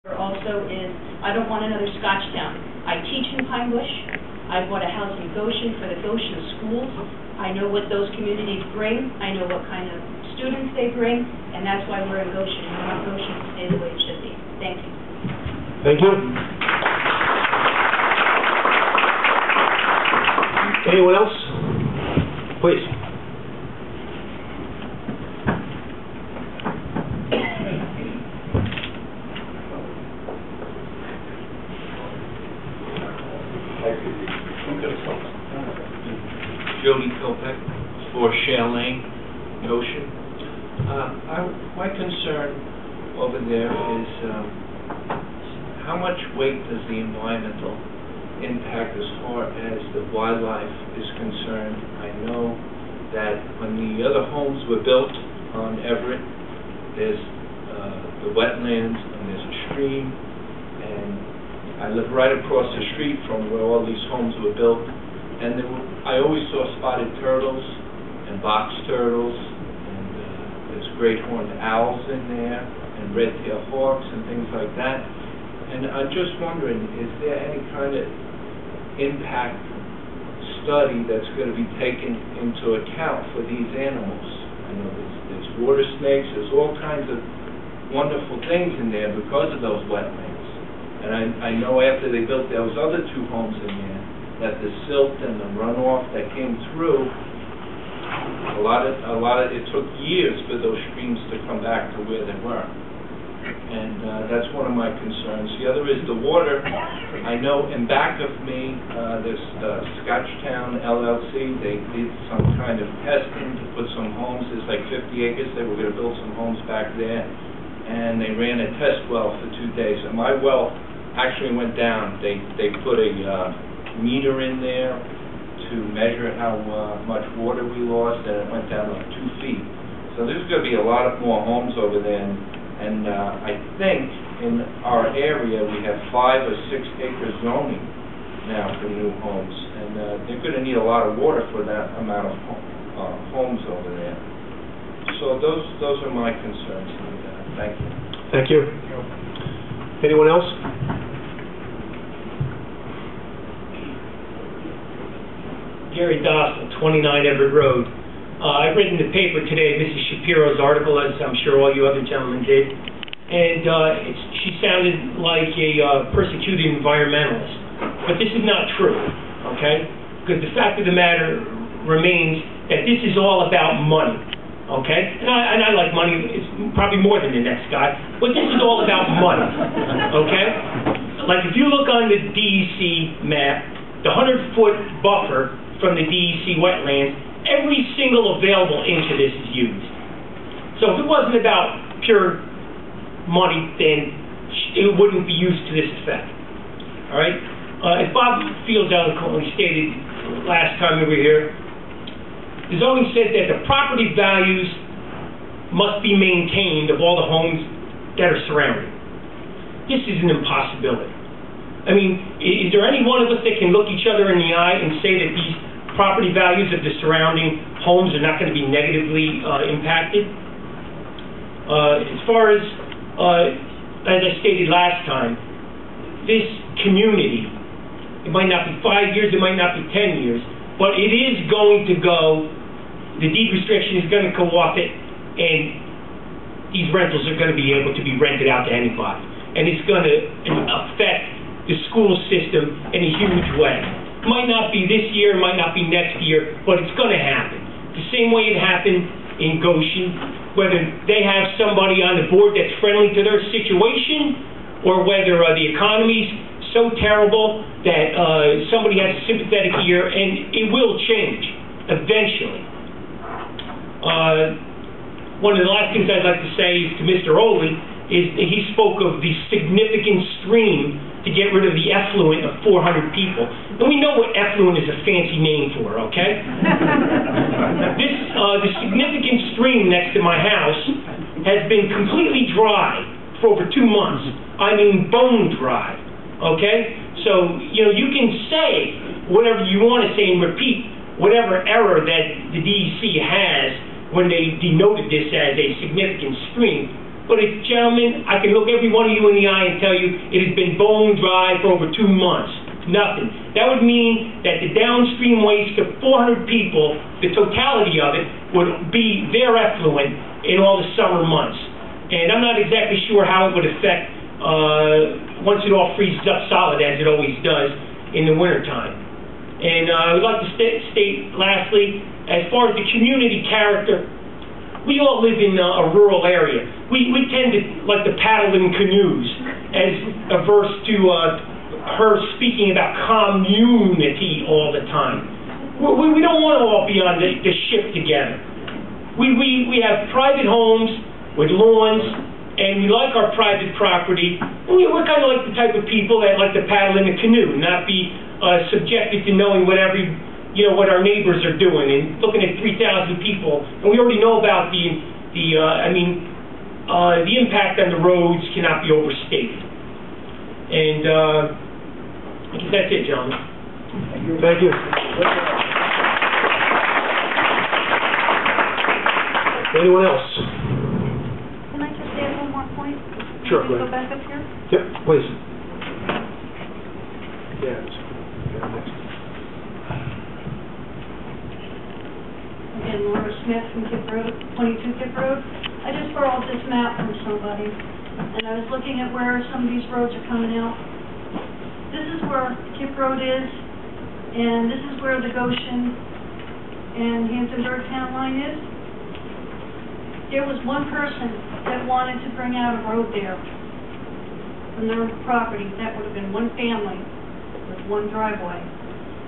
Also is, I don't want another Scotchtown. I teach in Pine Bush. I bought a house in Goshen for the Goshen schools. I know what those communities bring. I know what kind of students they bring, and that's why we're in Goshen. We want Goshen to stay the way it should be. Thank you. Thank you. Anyone else? Please. Jody Kopek for Lane, Goshen. My concern over there is how much weight does the environmental impact as far as the wildlife is concerned. I know that when the other homes were built on Everett, there's the wetlands and there's a stream, and I live right across the street from where all these homes were built, and I always saw spotted turtles and box turtles, and there's great horned owls in there, and red-tailed hawks and things like that. And I'm just wondering, is there any kind of impact study that's going to be taken into account for these animals? I know there's water snakes, there's all kinds of wonderful things in there because of those wetlands. And I know after they built those other two homes in there, that the silt and the runoff that came through, a lot of it took years for those streams to come back to where they were. And that's one of my concerns. The other is the water. I know in back of me, there's Scotchtown LLC. They did some kind of testing to put some homes. There's like 50 acres. They were going to build some homes back there. And they ran a test well for 2 days. And my well actually went down. They put a meter in there to measure how much water we lost, and it went down like 2 feet. So there's going to be a lot of more homes over there. And I think in our area we have 5 or 6 acre zoning now for new homes, and they're going to need a lot of water for that amount of homes over there. So those are my concerns. Thank you. Thank you. Anyone else? Gary Dostal, 29 Everett Road. I've read in the paper today Mrs. Shapiro's article, as I'm sure all you other gentlemen did, and she sounded like a persecuted environmentalist. But this is not true, okay? Because the fact of the matter remains that this is all about money, okay? And I like money, it's probably more than the next guy, but this is all about money, okay? Like if you look on the DEC map, the 100-foot buffer from the DEC wetlands, every single available inch of this is used. So if it wasn't about pure money, then it wouldn't be used to this effect. All right? As Bob Fields eloquently stated last time we were here, the zoning said that the property values must be maintained of all the homes that are surrounding. This is an impossibility. I mean, is there any one of us that can look each other in the eye and say that these property values of the surrounding homes are not going to be negatively impacted? As far as I stated last time, this community, it might not be 5 years, it might not be 10 years, but it is going to go, the deed restriction is going to go off it, and these rentals are going to be able to be rented out to anybody. And it's going to affect the school system in a huge way. It might not be this year, it might not be next year, but it's going to happen. The same way it happened in Goshen, whether they have somebody on the board that's friendly to their situation, or whether the economy's so terrible that somebody has a sympathetic ear, and it will change eventually. One of the last things I'd like to say is to Mr. Oley is that he spoke of the significant stream to get rid of the effluent of 400 people. And we know what effluent is a fancy name for, okay? The significant stream next to my house has been completely dry for over 2 months. I mean bone dry, okay? So, you know, you can say whatever you want to say and repeat whatever error that the DEC has when they denoted this as a significant stream, But gentlemen, I can look every one of you in the eye and tell you it has been bone dry for over 2 months. Nothing. That would mean that the downstream waste of 400 people, the totality of it, would be their effluent in all the summer months. And I'm not exactly sure how it would affect once it all freezes up solid, as it always does in the wintertime. And I would like to state lastly, as far as the community character, we all live in a rural area. We tend to like to paddle in canoes, as averse to her speaking about community all the time. We don't want to all be on the ship together. We have private homes with lawns, and we like our private property. We're kind of like the type of people that like to paddle in a canoe, not be subjected to knowing what our neighbors are doing, and looking at 3,000 people, and we already know about the impact on the roads cannot be overstated. And I guess that's it, gentlemen. Thank you. Anyone else? Can I just add one more point? Sure, Can go you ahead. go back up here? Yep, please. Yeah. Next. Again, Laura Smith from Kip Road, 22 Kip Road. I just borrowed this map from somebody, and I was looking at where some of these roads are coming out. This is where Kip Road is, and this is where the Goshen and Hamptonburg town line is. There was one person that wanted to bring out a road there from their property. That would have been one family with one driveway,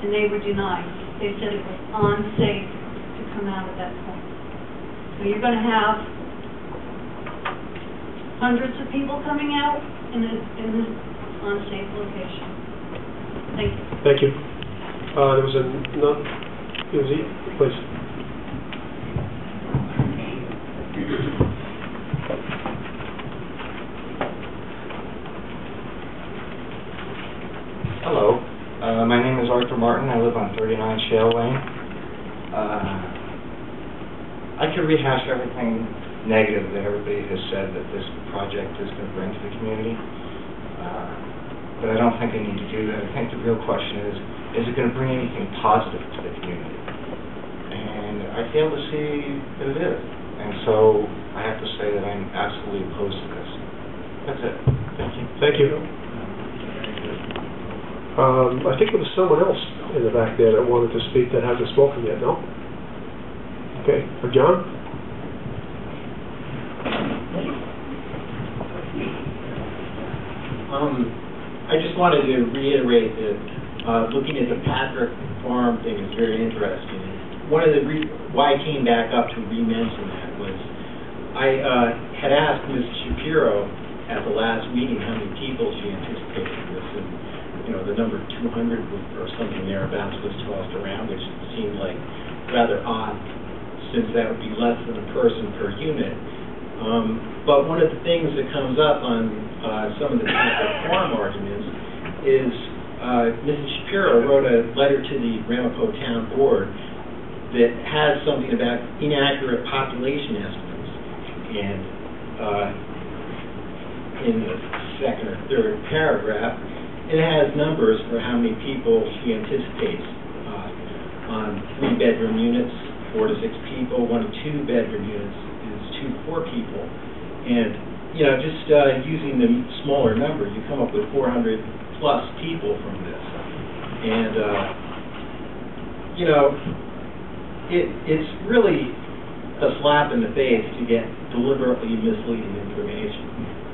and they were denied. They said it was unsafe to come out at that point. So you're going to have hundreds of people coming out in this unsafe location. Thank you. Thank you. There was no, please. Hello, my name is Arthur Martin. I live on 39 Shale Lane. I could rehash everything negative that everybody has said that this project is going to bring to the community, but I don't think I need to do that. I think the real question is it going to bring anything positive to the community? And I fail to see that it is. And so I have to say that I'm absolutely opposed to this. That's it. Thank you. Thank you. I think there was someone else in the back there that wanted to speak that hasn't spoken yet, no? Okay. John? I just wanted to reiterate that looking at the Patrick Farm thing is very interesting. One of the why I came back up to re-mention that was I had asked Ms. Shapiro at the last meeting how many people she anticipated this, and the number 200 or something thereabouts was tossed around, which seemed like rather odd, since that would be less than a person per unit. But one of the things that comes up on some of the Patrick Farm arguments is Mrs. Shapiro wrote a letter to the Ramapo Town Board that has something about inaccurate population estimates, and in the second or third paragraph, it has numbers for how many people she anticipates on 3-bedroom units, 4 to 6 people. 1 to 2-bedroom units is 2 to 4 people, and just using the smaller number, you come up with 400 plus people from this, and it's really a slap in the face to get deliberately misleading information.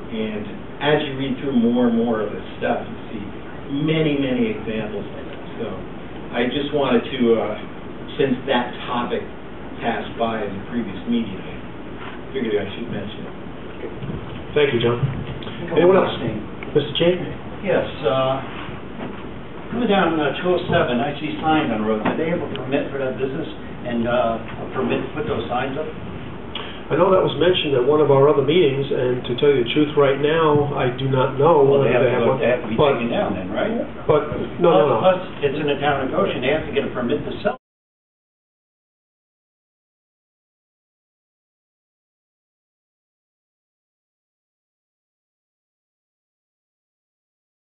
And as you read through more and more of this stuff, you see many, many examples like that. So I just wanted to, since that topic passed by in the previous meeting, I figured I should mention it. Thank you, John. Anyone else? Mr. Chan? Yes, coming down 207, I see signs on the road. Did they have a permit for that business and a permit to put those signs up? I know that was mentioned at one of our other meetings, and to tell you the truth, right now, I do not know Well, whether they have one. to be taken down then, right? But, no. Plus, it's in the town of Goshen. They have to get a permit to sell.